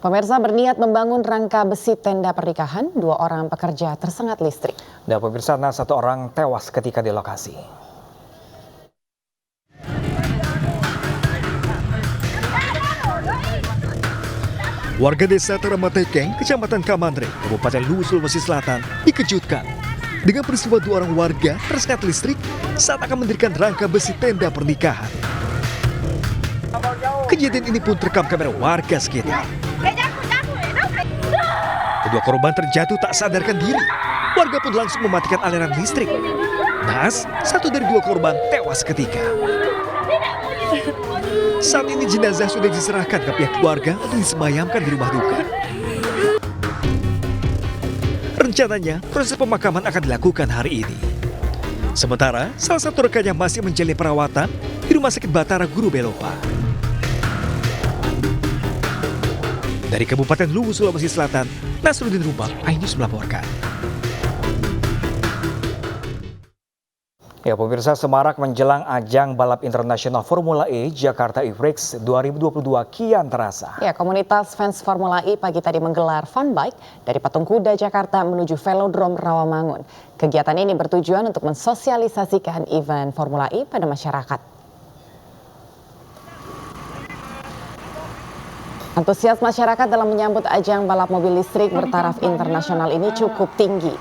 Pemirsa berniat membangun rangka besi tenda pernikahan, 2 orang pekerja tersengat listrik. Dan pemirsa, 1 orang tewas ketika di lokasi. Warga desa Teramatekeng, Kecamatan Kamandre, Kabupaten Luwu, Sulawesi Selatan, dikejutkan dengan peristiwa 2 orang warga tersengat listrik saat akan mendirikan rangka besi tenda pernikahan. Kejadian ini pun terekam kamera warga sekitar. Kedua korban terjatuh tak sadarkan diri. Warga pun langsung mematikan aliran listrik. Naas, 1 dari 2 korban tewas seketika. Saat ini jenazah sudah diserahkan ke pihak keluarga untuk disemayamkan di rumah duka. Rencananya, proses pemakaman akan dilakukan hari ini. Sementara, salah satu rekannya masih menjalani perawatan di Rumah Sakit Batara Guru Belopa. Dari Kabupaten Luwu, Sulawesi Selatan, Nasruddin Rubak, iNews melaporkan. Ya, pemirsa, semarak menjelang ajang balap internasional Formula E Jakarta E-Prix 2022 kian terasa. Ya, komunitas fans Formula E pagi tadi menggelar fun bike dari Patung Kuda Jakarta menuju Velodrome Rawamangun. Kegiatan ini bertujuan untuk mensosialisasikan event Formula E pada masyarakat. Antusias masyarakat dalam menyambut ajang balap mobil listrik bertaraf internasional ini cukup tinggi.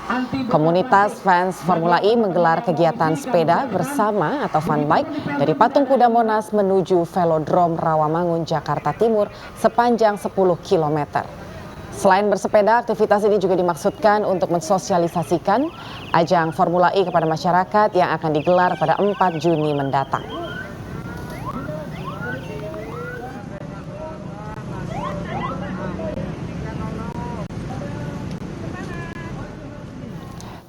Komunitas fans Formula E menggelar kegiatan sepeda bersama atau fun bike dari Patung Kuda Monas menuju Velodrome Rawamangun, Jakarta Timur sepanjang 10 km. Selain bersepeda, aktivitas ini juga dimaksudkan untuk mensosialisasikan ajang Formula E kepada masyarakat yang akan digelar pada 4 Juni mendatang.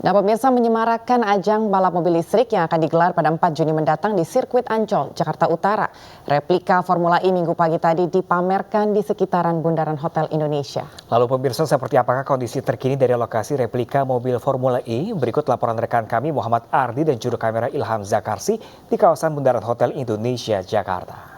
Nah, pemirsa, menyemarakkan ajang balap mobil listrik yang akan digelar pada 4 Juni mendatang di sirkuit Ancol, Jakarta Utara. Replika Formula E minggu pagi tadi dipamerkan di sekitaran Bundaran Hotel Indonesia. Lalu pemirsa, seperti apakah kondisi terkini dari lokasi replika mobil Formula E? Berikut laporan rekan kami Muhammad Ardi dan juru kamera Ilham Zakarsi di kawasan Bundaran Hotel Indonesia, Jakarta.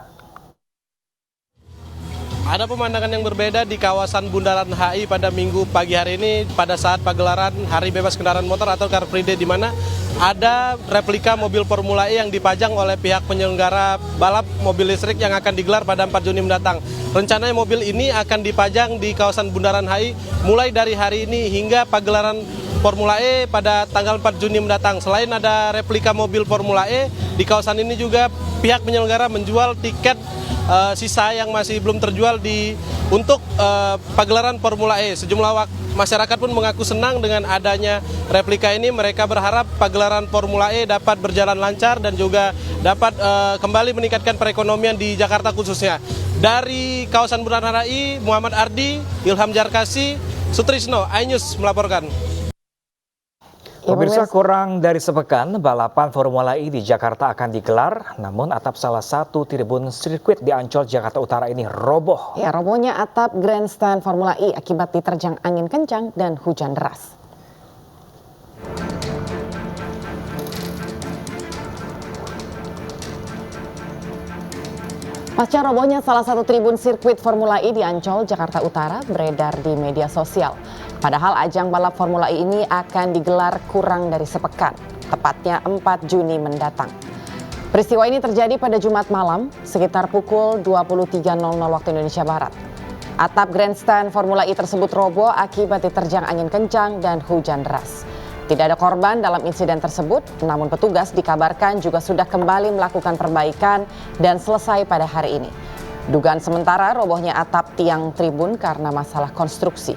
Ada pemandangan yang berbeda di kawasan Bundaran HI pada minggu pagi hari ini pada saat pagelaran Hari Bebas Kendaraan Motor atau Car Free Day, di mana ada replika mobil Formula E yang dipajang oleh pihak penyelenggara balap mobil listrik yang akan digelar pada 4 Juni mendatang. Rencananya mobil ini akan dipajang di kawasan Bundaran HI mulai dari hari ini hingga pagelaran Formula E pada tanggal 4 Juni mendatang. Selain ada replika mobil Formula E, di kawasan ini juga pihak penyelenggara menjual tiket sisa yang masih belum terjual untuk pagelaran Formula E. Sejumlah masyarakat pun mengaku senang dengan adanya replika ini. Mereka berharap pagelaran Formula E dapat berjalan lancar dan juga dapat kembali meningkatkan perekonomian di Jakarta khususnya. Dari kawasan Bundaran HI, Muhammad Ardi, Ilham Zakarsi, Sutrisno, iNews melaporkan. Pemirsa, kurang dari sepekan balapan Formula E di Jakarta akan digelar, namun atap salah satu tribun sirkuit di Ancol, Jakarta Utara ini roboh. Ya, robohnya atap grandstand Formula E akibat diterjang angin kencang dan hujan deras. Pasca robohnya salah satu tribun sirkuit Formula E di Ancol, Jakarta Utara beredar di media sosial. Padahal ajang balap Formula E ini akan digelar kurang dari sepekan, tepatnya 4 Juni mendatang. Peristiwa ini terjadi pada Jumat malam sekitar pukul 23.00 waktu Indonesia Barat. Atap grandstand Formula E tersebut roboh akibat diterjang angin kencang dan hujan deras. Tidak ada korban dalam insiden tersebut, namun petugas dikabarkan juga sudah kembali melakukan perbaikan dan selesai pada hari ini. Dugaan sementara robohnya atap tiang tribun karena masalah konstruksi.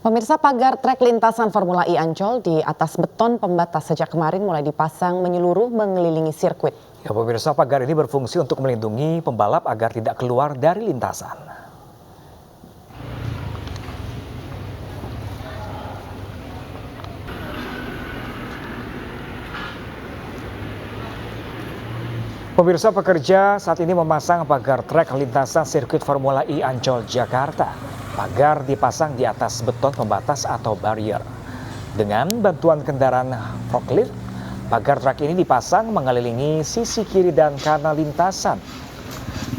Pemirsa, pagar trek lintasan Formula E Ancol di atas beton pembatas sejak kemarin mulai dipasang menyeluruh mengelilingi sirkuit. Ya, pemirsa, pagar ini berfungsi untuk melindungi pembalap agar tidak keluar dari lintasan. Pemirsa, pekerja saat ini memasang pagar trek lintasan sirkuit Formula E Ancol, Jakarta. Pagar dipasang di atas beton pembatas atau barrier. Dengan bantuan kendaraan forklift, Pagar truk ini dipasang mengelilingi sisi kiri dan kanan lintasan.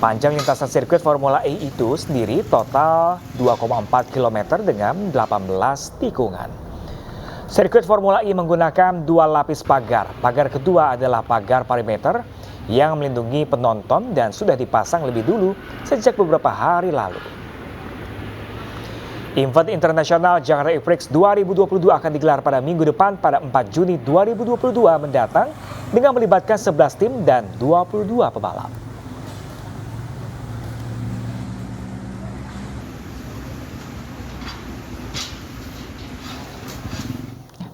Panjang lintasan sirkuit Formula E itu sendiri total 2,4 km dengan 18 tikungan. Sirkuit Formula E menggunakan 2 lapis pagar. Pagar kedua adalah pagar perimeter yang melindungi penonton dan sudah dipasang lebih dulu sejak beberapa hari lalu. Event Internasional Jakarta E-Prix 2022 akan digelar pada minggu depan pada 4 Juni 2022 mendatang dengan melibatkan 11 tim dan 22 pebalap.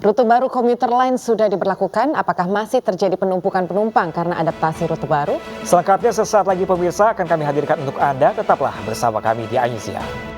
Rute baru komuter lain sudah diberlakukan. Apakah masih terjadi penumpukan penumpang karena adaptasi rute baru? Selengkapnya sesaat lagi pemirsa akan kami hadirkan untuk Anda. Tetaplah bersama kami di Aisyah.